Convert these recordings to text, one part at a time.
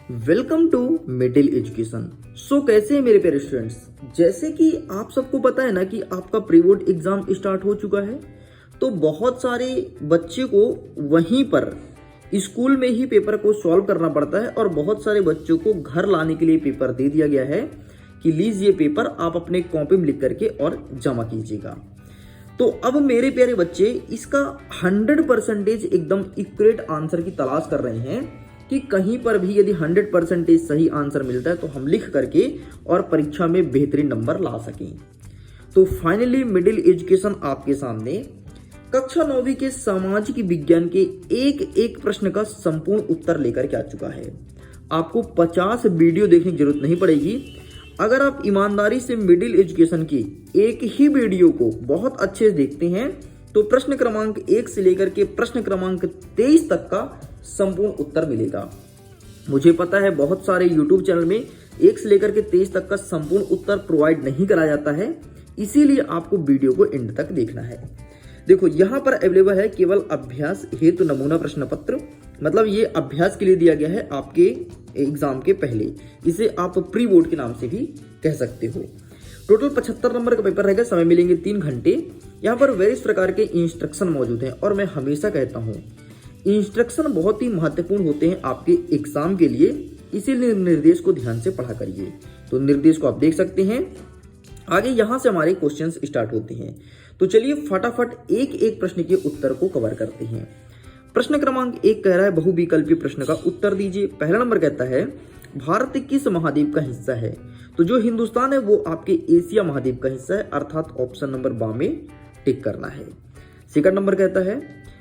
Welcome to middle education. So कैसे हैं मेरे प्यारे स्टूडेंट्स। जैसे कि आप सबको पता है ना कि आपका प्री बोर्ड एग्जाम स्टार्ट हो चुका है, तो बहुत सारे बच्चे को वहीं पर स्कूल में ही पेपर को सॉल्व करना पड़ता है और बहुत सारे बच्चों को घर लाने के लिए पेपर दे दिया गया है कि लीजिए पेपर आप अपने कॉपी में लिख करके और जमा कीजिएगा। तो अब मेरे प्यारे बच्चे इसका 100% एकदम एक्यूरेट आंसर की तलाश कर रहे हैं कि कहीं पर भी यदि 100% सही आंसर मिलता है तो हम लिख करके और परीक्षा में बेहतरीन नंबर ला सकें। तो फाइनली मिडिल एजुकेशन आपके सामने कक्षा 9वीं के सामाजिक विज्ञान के एक प्रश्न का संपूर्ण उत्तर लेकर के आ चुका है। आपको 50 वीडियो देखने की जरूरत नहीं पड़ेगी। अगर आप ईमानदारी से मिडिल एजुकेशन की एक ही वीडियो को बहुत अच्छे से देखते हैं तो प्रश्न क्रमांक 1 से लेकर के प्रश्न क्रमांक 23 तक का संपूर्ण उत्तर मिलेगा। मुझे पता है बहुत सारे YouTube चैनल में 1 से लेकर के 23 तक का संपूर्ण उत्तर प्रोवाइड नहीं करा जाता है, इसीलिए आपको वीडियो को एंड तक देखना है। देखो यहाँ पर अवेलेबल है केवल अभ्यास हेतु नमूना प्रश्न पत्र, मतलब ये अभ्यास के लिए दिया गया है आपके एग्जाम के पहले। इसे आप प्री बोर्ड के नाम से भी कह सकते हो। टोटल 75 नंबर का पेपर रहेगा, समय मिलेंगे 3 घंटे। यहाँ पर वेरियस प्रकार के इंस्ट्रक्शन मौजूद हैं और मैं हमेशा कहता हूँ इंस्ट्रक्शन बहुत ही महत्वपूर्ण होते हैं आपके एग्जाम के लिए, इसीलिए निर्देश को ध्यान से पढ़ा करिए। तो निर्देश को आप देख सकते हैं। आगे यहाँ से हमारे क्वेश्चंस स्टार्ट होते हैं। तो चलिए फटाफट एक प्रश्न के उत्तर को कवर करते हैं। प्रश्न क्रमांक 1 कह रहा है बहुविकल्पीय प्रश्न का उत्तर दीजिए। पहला नंबर कहता है भारत किस महाद्वीप का हिस्सा है। तो जो हिंदुस्तान है वो आपके एशिया महाद्वीप का हिस्सा है, अर्थात ऑप्शन नंबर बा में टिक करना है। सेकंड नंबर कहता है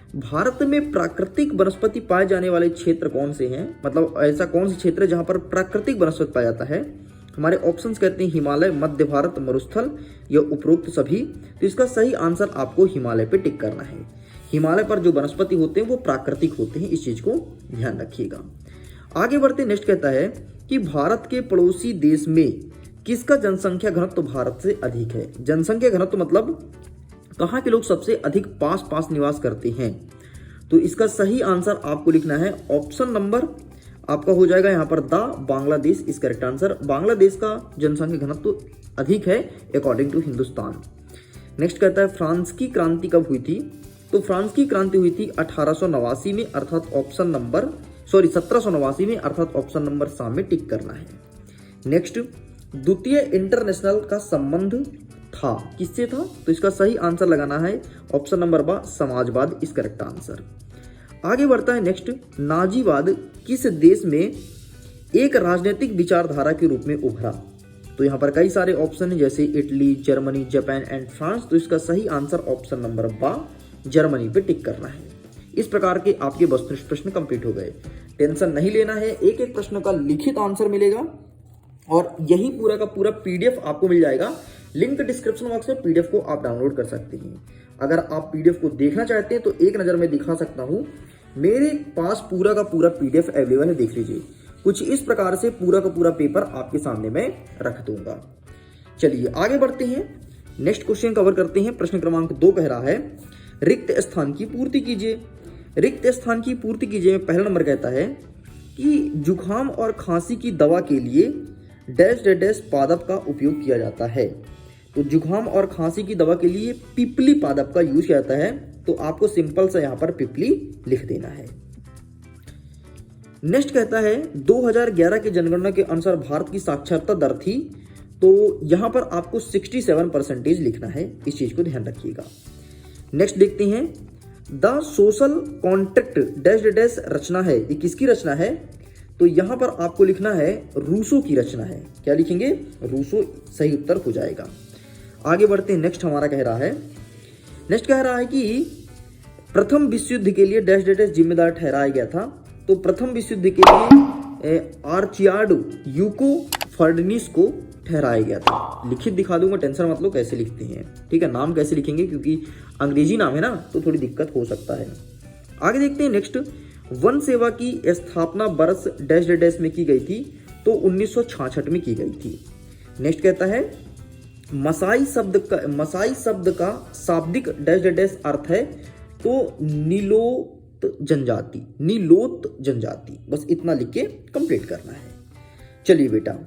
भारत में प्राकृतिक वनस्पति पाए जाने वाले क्षेत्र कौन से हैं, मतलब ऐसा कौन सा क्षेत्र है जहां पर प्राकृतिक वनस्पति पाया जाता है। हमारे ऑप्शंस कहते हैं हिमालय, मध्य भारत, मरुस्थल या उपरोक्त सभी। तो इसका सही आंसर आपको हिमालय पे टिक करना है। हिमालय पर जो वनस्पति होते हैं वो प्राकृतिक होते हैं, इस चीज को ध्यान रखिएगा। आगे बढ़ते नेक्स्ट कहता है कि भारत के पड़ोसी देश में किसका जनसंख्या घनत्व भारत से अधिक है। जनसंख्या घनत्व मतलब कहाँ के लोग सबसे अधिक पास निवास करते हैं। तो इसका सही आंसर आपको लिखना है ऑप्शन नंबर आपका हो जाएगा यहाँ पर बांग्लादेश इस करेक्ट आंसर। बांग्लादेश का जनसंख्या घनत्व अधिक है अकॉर्डिंग टू हिंदुस्तान। नेक्स्ट कहता है फ्रांस की क्रांति कब हुई थी। तो फ्रांस की क्रांति हुई थी 1889 में, अर्थात ऑप्शन नंबर 1789 में, अर्थात ऑप्शन नंबर सा में टिक करना है। नेक्स्ट द्वितीय इंटरनेशनल का संबंध था किससे था। तो इसका सही आंसर लगाना है ऑप्शन नंबर बा समाजवाद इस करेक्ट आंसर। आगे बढ़ता है नेक्स्ट नाजीवाद किस देश में एक राजनीतिक विचारधारा के रूप में उभरा। तो यहाँ पर कई सारे ऑप्शन है जैसे Italy, Germany, Japan and France. तो इसका सही आंसर ऑप्शन नंबर बा जर्मनी पे टिक करना है। इस प्रकार के आपके वस्तुनिष्ठ प्रश्न कंप्लीट हो गए। टेंशन नहीं लेना है, एक प्रश्न का लिखित आंसर मिलेगा और यही पूरा का पूरा पीडीएफ आपको मिल जाएगा। लिंक डिस्क्रिप्शन बॉक्स में पीडीएफ को आप डाउनलोड कर सकते हैं। अगर आप पीडीएफ को देखना चाहते हैं तो एक नजर में दिखा सकता हूं, मेरे पास पूरा का पूरा पीडीएफ अवेलेबल है, देख लीजिए। कुछ इस प्रकार से पूरा का पूरा पेपर आपके सामने मैं रख दूंगा। चलिए आगे बढ़ते हैं, नेक्स्ट क्वेश्चन कवर करते हैं। प्रश्न क्रमांक 2 कह रहा है रिक्त स्थान की पूर्ति कीजिए। रिक्त स्थान की पूर्ति कीजिए। पहला नंबर कहता है कि जुखाम और खांसी की दवा के लिए डैश डैश पादप का उपयोग किया जाता है। तो जुखाम और खांसी की दवा के लिए पिपली पादप का यूज किया जाता है। तो आपको सिंपल सा यहां पर पिपली लिख देना है। नेक्स्ट कहता है 2011 की जनगणना के अनुसार भारत की साक्षरता दर थी। तो यहां पर आपको 67% लिखना है, इस चीज को ध्यान रखिएगा। नेक्स्ट देखते हैं the social contract dash dash रचना है, ये किसकी रचना है। तो यहां पर आपको लिखना है रूसो की रचना है। क्या लिखेंगे, रूसो सही उत्तर हो जाएगा। आगे बढ़ते हैं, नेक्स्ट हमारा कह रहा है कि प्रथम विश्व युद्ध के लिए डैश डैश जिम्मेदार ठहराया गया था। तो प्रथम विश्व युद्ध के लिए आर्चियाड यूको फर्डिनिस को ठहराया गया था। लिखित दिखा दूंगा, टेंशन मत लो कैसे लिखते हैं, ठीक है। नाम कैसे लिखेंगे क्योंकि अंग्रेजी नाम है ना, तो थोड़ी दिक्कत हो सकता है। आगे देखते हैं नेक्स्ट वन सेवा की स्थापना वर्ष डैश डैश में की गई थी। तो 1966 में की गई थी। नेक्स्ट कहता है मसाई शब्द का शाब्दिक डैश डैश अर्थ है। तो जनजाति, नीलोत जनजाति, बस इतना लिख के कंप्लीट करना है। चलिए बेटा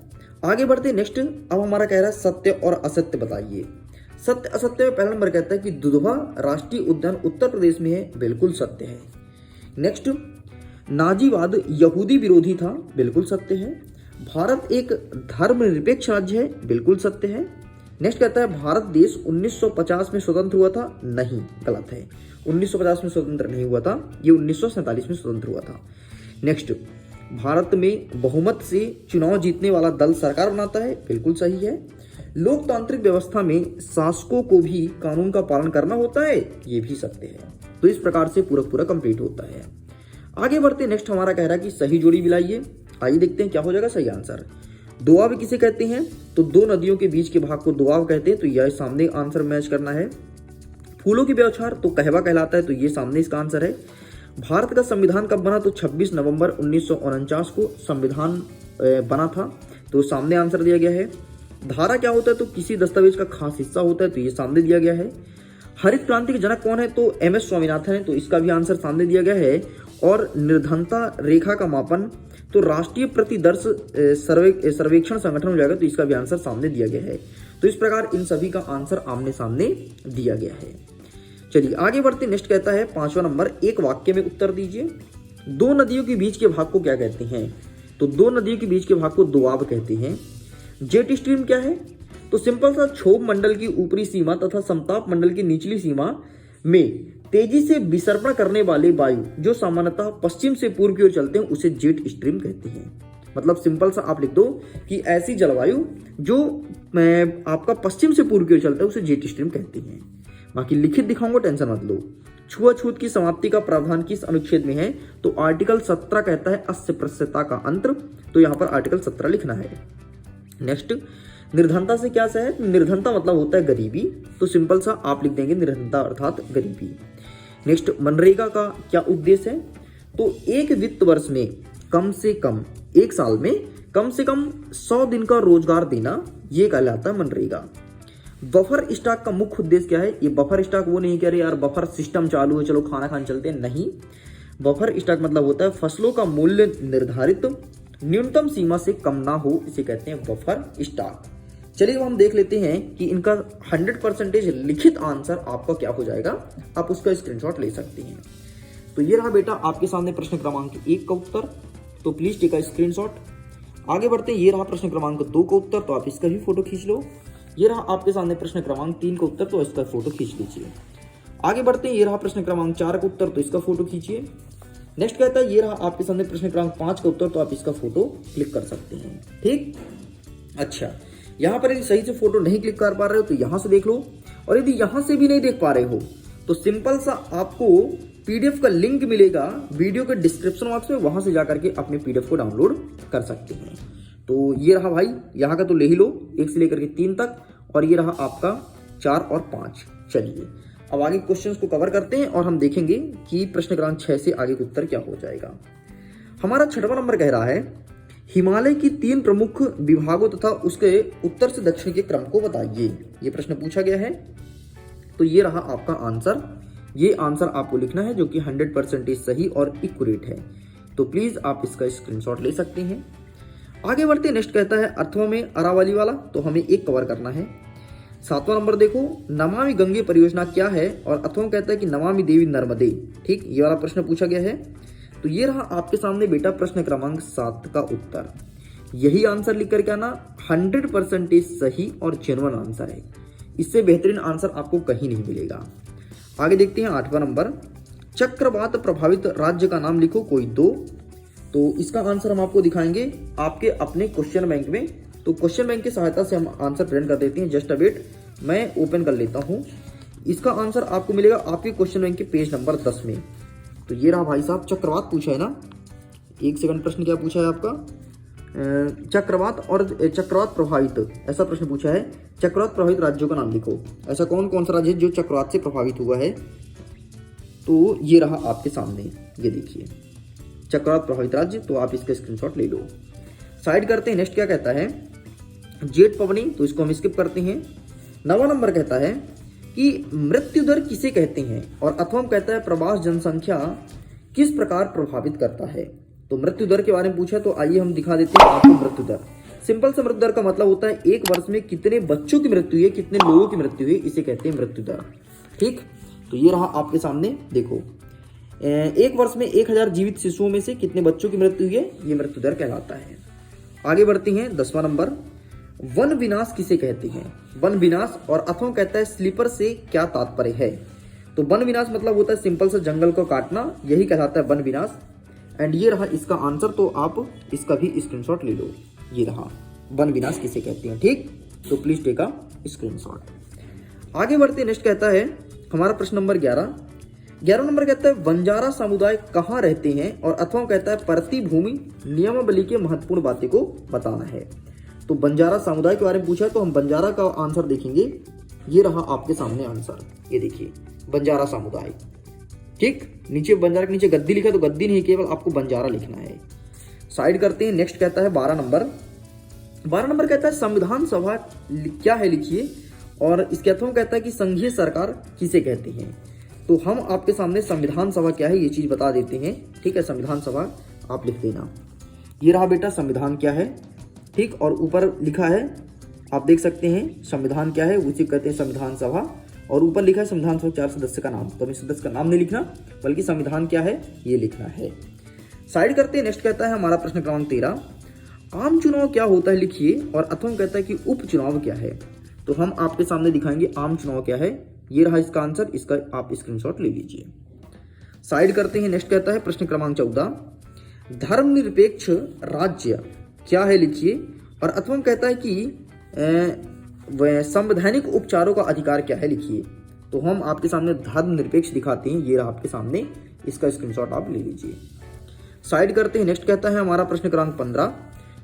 आगे बढ़ते नेक्स्ट। अब हमारा कह रहा है सत्य और असत्य बताइए। सत्य असत्य में पहला नंबर कहता है कि दुधवा राष्ट्रीय उद्यान उत्तर प्रदेश में है, बिल्कुल सत्य है। नेक्स्ट, नाजीवाद यहूदी विरोधी था, बिल्कुल सत्य है। भारत एक धर्मनिरपेक्ष राज्य है, बिल्कुल सत्य है। नेक्स्ट कहता है भारत देश 1950 में स्वतंत्र हुआ था, नहीं, गलत है। 1950 में स्वतंत्र नहीं हुआ था, ये 1947 में स्वतंत्र हुआ था। नेक्स्ट, भारत में बहुमत से चुनाव जीतने वाला दल सरकार बनाता है, बिल्कुल सही है। लोकतांत्रिक व्यवस्था में शासकों को भी कानून का पालन करना होता है, ये भी सत्य है। तो इस प्रकार से पूरा कंप्लीट होता है। आगे बढ़ते नेक्स्ट हमारा कह रहा है कि सही जोड़ी मिलाइए। आइए देखते हैं क्या हो जाएगा सही आंसर। दोआब किसे कहते हैं, तो दो नदियों के बीच के भाग को दोआब कहते हैं, तो यह सामने आंसर मैच करना है। फूलों की बौछार तो कहवा कहलाता है, तो ये सामने इसका आंसर है। भारत का संविधान कब बना, तो 26 नवंबर 1949 को संविधान बना था, तो सामने आंसर दिया गया है। धारा क्या होता है, तो किसी दस्तावेज का खास हिस्सा होता है, तो ये सामने दिया गया है। हरित क्रांति के जनक कौन है, तो MS स्वामीनाथन है, तो इसका भी आंसर सामने दिया गया है। और निर्धनता रेखा का मापन तो राष्ट्रीय प्रतिदर्श सर्वेक्षण संगठन हो जाएगा, तो इसका भी आंसर सामने दिया गया है। तो इस प्रकार इन सभी का आंसर आमने सामने दिया गया है। चलिए आगे बढ़ते नेक्स्ट कहता है 5वां नंबर, एक वाक्य में उत्तर दीजिए। दो नदियों के बीच के भाग को क्या कहते हैं, तो दो नदियों के बीच के भाग को दोआब कहते हैं। जेट स्ट्रीम क्या है, तो सिंपल सा क्षोभ मंडल की ऊपरी सीमा तथा समताप मंडल की निचली सीमा में तेजी से विसर्पण करने वाले वायु जो सामान्यतः पश्चिम से पूर्व की ओर चलते हैं उसे जेट स्ट्रीम कहते हैं। मतलब सिंपल सा आप लिख दो कि ऐसी जलवायु जो आपका पश्चिम से पूर्व की ओर चलता है उसे जेट स्ट्रीम कहते हैं। बाकी लिखित दिखाऊंगा, टेंशन मत लो। छुआछूत की समाप्ति का प्रावधान किस अनुच्छेद में है, तो आर्टिकल 17 कहता है अस्पृश्यता का अंत, तो यहाँ पर आर्टिकल 17 लिखना है। नेक्स्ट, निर्धनता से क्या सा है, निर्धनता मतलब होता है गरीबी, तो सिंपल सा आप लिख देंगे निर्धनता अर्थात गरीबी। नेक्स्ट, मनरेगा का क्या उद्देश्य है, तो एक वित्त वर्ष में कम से कम, एक साल में कम से कम 100 दिन का रोजगार देना, ये कहलाता है मनरेगा। बफर स्टॉक का मुख्य उद्देश्य क्या है, ये बफर स्टॉक वो नहीं कह रहे यार बफर सिस्टम चालू है चलो खाना खाने चलते हैं, नहीं। बफर स्टॉक मतलब होता है फसलों का मूल्य निर्धारित न्यूनतम सीमा से कम ना हो, इसे कहते हैं बफर स्टॉक। चलिए अब हम देख लेते हैं कि इनका 100% लिखित आंसर आपका क्या हो जाएगा, आप उसका स्क्रीनशॉट ले सकते हैं। तो ये रहा बेटा आपके सामने प्रश्न क्रमांक 1 का उत्तर, तो प्लीज टेक अ स्क्रीनशॉट। आगे बढ़ते हैं, ये रहा प्रश्न क्रमांक 2 का उत्तर, तो आप इसका भी फोटो खींच लो। ये रहा आपके सामने प्रश्न क्रमांक 3 का उत्तर, तो इसका फोटो खींच लीजिए। आगे बढ़ते हैं, ये रहा प्रश्न क्रमांक 4 का उत्तर, तो इसका फोटो खींचिए। नेक्स्ट कहता है ये रहा आपके सामने प्रश्न क्रमांक 5 का उत्तर, तो आप इसका फोटो क्लिक कर सकते हैं, ठीक। अच्छा, यहाँ पर यदि सही से फोटो नहीं क्लिक कर पा रहे हो तो यहाँ से देख लो, और यदि यहाँ से भी नहीं देख पा रहे हो तो सिंपल सा आपको PDF का लिंक मिलेगा वीडियो के डिस्क्रिप्शन बॉक्स में, वहां से जाकर के अपने PDF को डाउनलोड कर सकते हैं। तो ये रहा भाई यहाँ का, तो ले ही लो 1 से लेकर के 3 तक, और ये रहा आपका 4 और 5। चलिए अब आगे क्वेश्चंस को कवर करते हैं और हम देखेंगे कि प्रश्न क्रमांक 6 से आगे का उत्तर क्या हो जाएगा। हमारा 6वां नंबर कह रहा है हिमालय की 3 प्रमुख विभागों तथा उसके उत्तर से दक्षिण के क्रम को बताइए, ये प्रश्न पूछा गया है। तो ये रहा आपका आंसर, ये आंसर आपको लिखना है जो कि 100% सही और एक्यूरेट है, तो प्लीज आप इसका स्क्रीनशॉट ले सकते हैं। आगे बढ़ते नेक्स्ट कहता है अर्थवा में अरावली वाला, तो हमें एक कवर करना है। 7वां नंबर देखो, नमामि गंगे परियोजना क्या है, और अथवा कहता है कि नमामि देवी नर्मदे, ठीक, ये वाला प्रश्न पूछा गया है। तो ये रहा आपके सामने बेटा प्रश्न क्रमांक 7 का उत्तर, यही आंसर लिख करके आना, 100% सही और जेन्युइन आंसर है, इससे बेहतरीन आंसर आपको कहीं नहीं मिलेगा। आगे देखते हैं 8वां नंबर, चक्रवात प्रभावित राज्य का नाम लिखो कोई 2, तो इसका आंसर हम आपको दिखाएंगे आपके अपने क्वेश्चन बैंक में। तो क्वेश्चन बैंक की सहायता से हम आंसर प्रिंट कर देते हैं, जस्ट अ वेट, मैं ओपन कर लेता हूं। इसका आंसर आपको मिलेगा आपके क्वेश्चन बैंक के पेज नंबर 10 में। तो ये रहा भाई साहब, चक्रवात पूछा है ना, 1 सेकंड, प्रश्न क्या पूछा है आपका, चक्रवात और चक्रवात प्रभावित, ऐसा प्रश्न पूछा है। चक्रवात प्रभावित राज्यों का नाम लिखो, ऐसा कौन कौन सा राज्य है जो चक्रवात से प्रभावित हुआ है। तो ये रहा आपके सामने, ये देखिए चक्रवात प्रभावित राज्य, तो आप इसका स्क्रीनशॉट ले लो। साइड करते हैं, नेक्स्ट क्या कहता है, जेठ पवनी, तो इसको हम स्किप करते हैं। 9वां नंबर कहता है कि मृत्यु दर किसे कहते हैं, और अथवा कहता है प्रवास जनसंख्या किस प्रकार प्रभावित करता है। तो मृत्यु दर के बारे में पूछा, तो आइए हम दिखा देते हैं आपको मृत्यु दर। सिंपल से मृत्यु दर का मतलब होता है एक वर्ष में कितने बच्चों की मृत्यु हुई है, कितने लोगों की मृत्यु हुई, इसे कहते हैं मृत्यु दर। ठीक, तो ये रहा आपके सामने, देखो एक वर्ष में 1000 जीवित शिशुओं में से कितने बच्चों की मृत्यु हुई है, ये मृत्यु दर कहलाता है। आगे बढ़ती हैं, 10वां नंबर, वन विनाश किसे कहते हैं। वन विनाश और अथवा कहता है स्लीपर से क्या तात्पर्य है। तो वन विनाश मतलब होता है सिंपल से जंगल को काटना, यही कहलाता है वन विनाश। एंड ये रहा इसका आंसर, तो आप इसका भी स्क्रीनशॉट ले लो। ये रहा वन विनाश किसे कहते हैं। ठीक, तो प्लीज टेक अ स्क्रीनशॉट। आगे बढ़ते, नेक्स्ट कहता है हमारा प्रश्न नंबर 11 नंबर कहता है बंजारा समुदाय कहाँ रहते हैं, और अथवा कहता है प्रतिभूमि नियमावली के महत्वपूर्ण बातें को बताना है। तो बंजारा समुदाय के बारे में पूछा है, तो हम बंजारा का आंसर देखेंगे। ये रहा आपके सामने आंसर, ये देखिए बंजारा समुदाय। ठीक, नीचे बंजारा के नीचे गद्दी लिखा, तो गद्दी नहीं, केवल आपको बंजारा लिखना है। साइड करते हैं, नेक्स्ट कहता है 12 नंबर कहता है संविधान सभा क्या है, लिखिए। और इसके अथवा कहता है कि संघीय सरकार किसे कहते हैं। तो हम आपके सामने संविधान सभा क्या है ये चीज बता देते हैं। ठीक है, संविधान सभा आप लिख देना। ये रहा बेटा संविधान क्या है। ठीक, और ऊपर लिखा है, आप देख सकते हैं संविधान क्या है, उसी कहते हैं संविधान सभा। और ऊपर लिखा है संविधान सभा 4 सदस्य का नाम, तो हमें सदस्य का नाम नहीं लिखना, बल्कि संविधान क्या है ये लिखना है। साइड करते हैं, नेक्स्ट कहता है हमारा प्रश्न क्रमांक 13, आम चुनाव क्या होता है, लिखिए। और अथवा कहता है कि उपचुनाव क्या है। तो हम आपके सामने दिखाएंगे आम चुनाव क्या है। ये रहा इसका आंसर, इसका आप स्क्रीनशॉट ले लीजिए। साइड करते हैं, नेक्स्ट कहता है प्रश्न क्रमांक 14, धर्मनिरपेक्ष राज्य क्या है, लिखिए। और अथवा कहता है कि संवैधानिक उपचारों का अधिकार क्या है, लिखिए। तो हम आपके सामने धर्मनिरपेक्ष दिखाते हैं, ये रहा आपके सामने, इसका स्क्रीनशॉट आप ले लीजिए। साइड करते हैं, नेक्स्ट कहता है हमारा प्रश्न क्रमांक 15,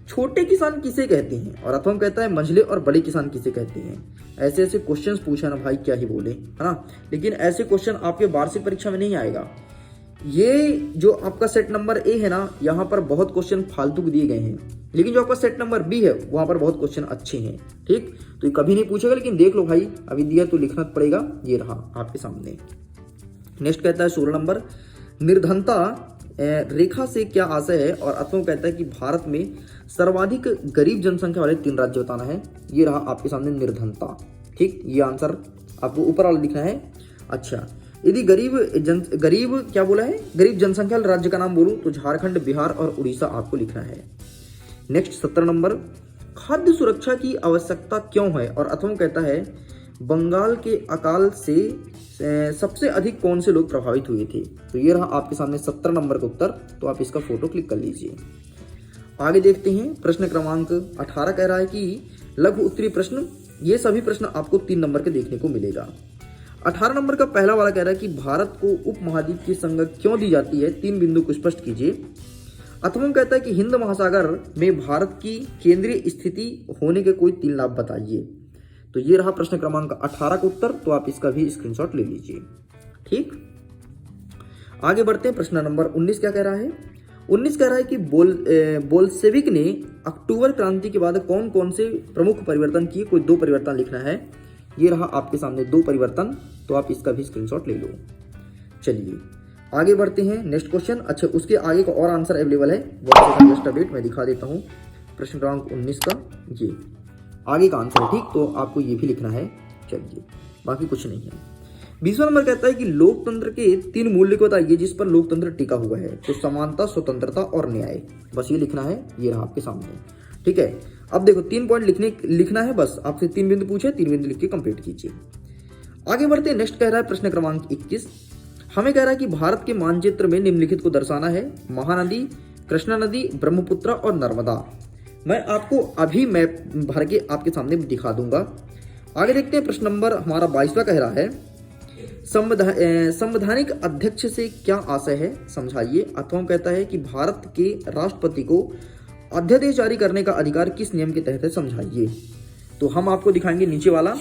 छोटे किसान किसे कहते हैं। और अथवा कहता है मंझले और बड़े किसान किसे कहते हैं। ऐसे ऐसे क्वेश्चंस पूछा ना भाई, क्या ही बोले, है ना। लेकिन ऐसे क्वेश्चन आपके वार्षिक परीक्षा में नहीं आएगा। ये जो आपका सेट नंबर ए है ना, यहाँ पर बहुत क्वेश्चन फालतू दिए गए हैं, लेकिन जो आपका सेट नंबर बी है वहां पर बहुत क्वेश्चन अच्छे हैं। ठीक, तो ये कभी नहीं पूछेगा, लेकिन देख लो भाई, अभी दिया तो लिखना पड़ेगा। ये रहा आपके सामने। नेक्स्ट कहता है 16 नंबर, निर्धनता रेखा से क्या आशय है। और अथवा कहता है कि भारत में सर्वाधिक गरीब जनसंख्या वाले 3 राज्य बताना है। ये रहा आपके सामने निर्धनता। ठीक, ये आंसर आपको ऊपर वाला लिखना है। अच्छा, यदि गरीब क्या बोला है, गरीब जनसंख्या वाले राज्य का नाम बोलूं तो झारखंड, बिहार और उड़ीसा आपको लिखना है। नेक्स्ट 17 नंबर, खाद्य सुरक्षा की आवश्यकता क्यों है। और अथवा कहता है बंगाल के अकाल से सबसे अधिक कौन से लोग प्रभावित हुए थे। तो ये रहा आपके सामने 17 नंबर का उत्तर, तो आप इसका फोटो क्लिक कर लीजिए। आगे देखते हैं, प्रश्न क्रमांक 18 कह रहा है कि लघु उत्तरीय प्रश्न, ये सभी प्रश्न आपको 3 नंबर के देखने को मिलेगा। 18 नंबर का पहला वाला कह रहा है कि भारत को उपमहाद्वीप की संज्ञा क्यों दी जाती है, 3 बिंदु को स्पष्ट कीजिए। अथवा कहता है कि हिंद महासागर में भारत की केंद्रीय स्थिति होने के कोई 3 लाभ बताइए। तो ये रहा प्रश्न क्रमांक 18 का उत्तर, तो आप इसका भी स्क्रीनशॉट ले लीजिए। ठीक, आगे बढ़ते हैं, प्रश्न नंबर 19 क्या कह रहा है। 19 कह रहा है कि बोल्शेविक ने अक्टूबर क्रांति के बाद कौन कौन से प्रमुख परिवर्तन किए, कोई 2 परिवर्तन लिखना है। ये रहा आपके सामने 2 परिवर्तन, तो आप इसका भी स्क्रीनशॉट ले लो। चलिए आगे बढ़ते हैं, नेक्स्ट क्वेश्चन। अच्छा, उसके आगे का और आंसर अवेलेबल है, जस्ट वेट, मैं दिखा देता हूँ। प्रश्न क्रमांक 19 का ये आगे का आंसर है। ठीक, तो आपको ये भी लिखना है। चलिए, बाकी कुछ नहीं है। 20वां नंबर कहता है कि लोकतंत्र के 3 मूल्य को बताइए जिस पर लोकतंत्र टिका हुआ है। तो समानता, स्वतंत्रता और न्याय, बस ये लिखना है। ये रहा आपके सामने। ठीक है, अब देखो 3 पॉइंट लिखना है, बस आपसे 3 बिंदु पूछे, 3 बिंदु लिख के कंप्लीट कीजिए। आगे बढ़ते हैं, नेक्स्ट कह रहा है प्रश्न क्रमांक 21, हमें कह रहा है कि भारत के मानचित्र में निम्नलिखित को दर्शाना है। महानदी, कृष्णा नदी, ब्रह्मपुत्र और नर्मदा। मैं आपको अभी मैप भर के आपके सामने दिखा दूंगा। आगे देखते हैं, प्रश्न नंबर हमारा 22वां कह रहा है संवैधानिक अध्यक्ष से क्या आशय है, समझाइए। अथवा कहता है कि भारत के राष्ट्रपति को अध्यादेश जारी करने का अधिकार किस नियम के तहत है, समझाइए। तो हम आपको दिखाएंगे नीचे वाला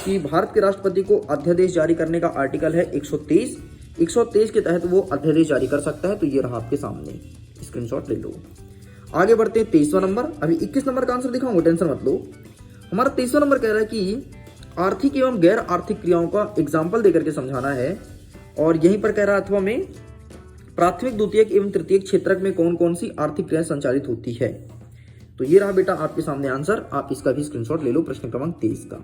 कि भारत के राष्ट्रपति को अध्यादेश जारी करने का आर्टिकल है 123 के तहत वो अध्यादेश जारी कर सकता है। तो ये रहा आपके सामने, स्क्रीनशॉट ले लो। आगे बढ़ते हैं 23वां नंबर। अभी 21 नंबर का आंसर दिखाऊंगा, टेंशन मत लो। हमारा 23वां नंबर कह रहा है कि आर्थिक एवं गैर आर्थिक क्रियाओं का एग्जाम्पल देकर के समझाना है। और यहीं पर कह रहा है अथवा में प्राथमिक, द्वितीयक एवं तृतीयक क्षेत्रक में कौन कौन सी आर्थिक क्रिया संचालित होती है? तो ये रहा बेटा आपके सामने आंसर, आप इसका भी स्क्रीनशॉट ले लो प्रश्न क्रमांक 23 का।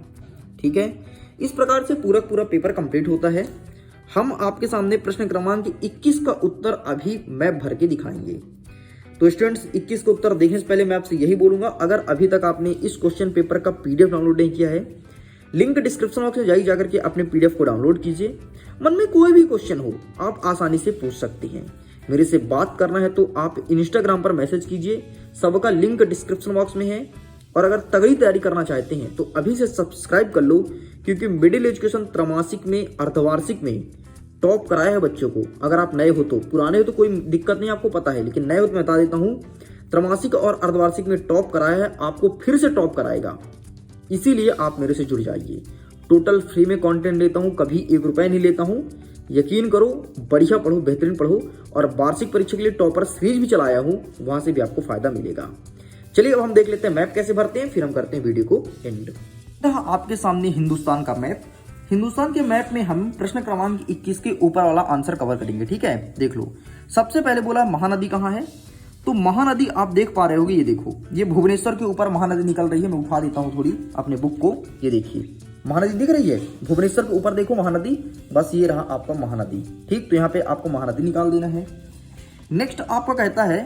ठीक है, इस प्रकार से पूरा पेपर कंप्लीट होता है। हम आपके सामने प्रश्न क्रमांक 21 का उत्तर अभी मैप भर के दिखाएंगे। तो स्टूडेंट्स 21 का उत्तर देखने से पहले मैं आपसे यही बोलूंगा, अगर अभी तक आपने इस क्वेश्चन पेपर का पीडीएफ डाउनलोड नहीं किया है, लिंक डिस्क्रिप्शन बॉक्स में जाकर के अपने पीडीएफ को डाउनलोड कीजिए। मन में कोई भी क्वेश्चन हो आप आसानी से पूछ सकते हैं। मेरे से बात करना है तो आप इंस्टाग्राम पर मैसेज कीजिए, सबका लिंक डिस्क्रिप्शन बॉक्स में है। और अगर तगड़ी तैयारी करना चाहते हैं तो अभी से सब्सक्राइब कर लो, क्योंकि मिडिल एजुकेशन त्रैमासिक में, अर्धवार्षिक में टॉप कराया है बच्चों को। अगर आप नए हो तो, पुराने हो तो कोई दिक्कत नहीं, आपको पता है, लेकिन नए हो तो मैं बता देता हूँ, त्रैमासिक और अर्धवार्षिक में टॉप कराया है, आपको फिर से टॉप कराएगा। इसीलिए आप मेरे से जुड़ जाइए। टोटल फ्री में कंटेंट देता हूँ, कभी 1 रुपया नहीं लेता हूँ। यकीन करो, बढ़िया पढ़ो, बेहतरीन पढ़ो। और वार्षिक परीक्षा के लिए टॉपर सीरीज भी चलाया हूँ, वहां से भी आपको फायदा मिलेगा। चलिए अब हम देख लेते हैं मैप कैसे भरते हैं, फिर हम करते हैं वीडियो को एंड। आपके सामने हिंदुस्तान का मैप। हिंदुस्तान के मैप में हम प्रश्न क्रमांक 21 के ऊपर वाला आंसर कवर करेंगे। ठीक है, देख लो। सबसे पहले बोला महानदी कहाँ है, तो महानदी आप देख पा रहे होगे, ये देखो, ये भुवनेश्वर के ऊपर महानदी निकल रही है। मैं उठा देता हूँ थोड़ी अपने बुक को, ये देखिए महानदी दिख रही है, भुवनेश्वर के ऊपर देखो महानदी, बस ये रहा आपका महानदी। ठीक, तो यहाँ पे आपको महानदी निकाल देना है। नेक्स्ट आपका कहता है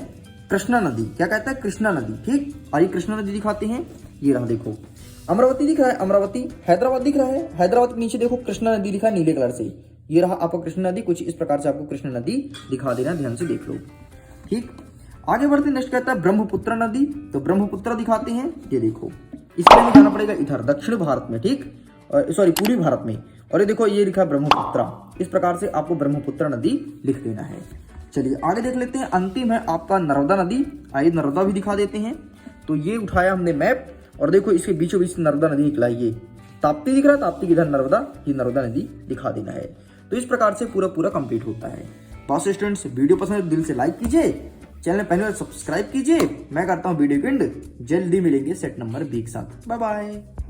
कृष्णा नदी, क्या कहता है, कृष्णा नदी। ठीक, आइए कृष्णा नदी दिखाते हैं, ये रहा देखो, अमरावती दिख रहा है, अमरावती, हैदराबाद दिख रहा है, हैदराबाद के नीचे देखो कृष्णा नदी लिखा है नीले कलर से, ये रहा आपका कृष्णा नदी। कुछ इस प्रकार से आपको कृष्णा नदी दिखा देना, ध्यान से देख लो। ठीक, आगे बढ़ते, नेक्स्ट कहता है ब्रह्मपुत्र नदी, तो ब्रह्मपुत्र दिखाते हैं, ये देखो, इसमें हमें जाना पड़ेगा इधर दक्षिण भारत में, ठीक, सॉरी पूर्वी भारत में, और ये देखो ये लिखा ब्रह्मपुत्र। इस प्रकार से आपको ब्रह्मपुत्र नदी लिख देना है। चलिए आगे देख लेते हैं, अंतिम है आपका नर्मदा नदी। आइए नर्मदा भी दिखा देते हैं। तो ये उठाया हमने मैप, और देखो इसके बीचों बीच नर्मदा नदी निकला, ये ताप्ती दिख रहा है, ताप्ती की इधर नर्मदा, ये नर्मदा नदी दिखा देना है। तो इस प्रकार से पूरा कंप्लीट होता है। बस स्टूडेंट्स, वीडियो पसंद है तो दिल से लाइक कीजिए, चैनल पहले बार सब्सक्राइब कीजिए। मैं करता हूँ वीडियो एंड, जल्दी मिलेंगे सेट नंबर 20 के साथ। Bye bye.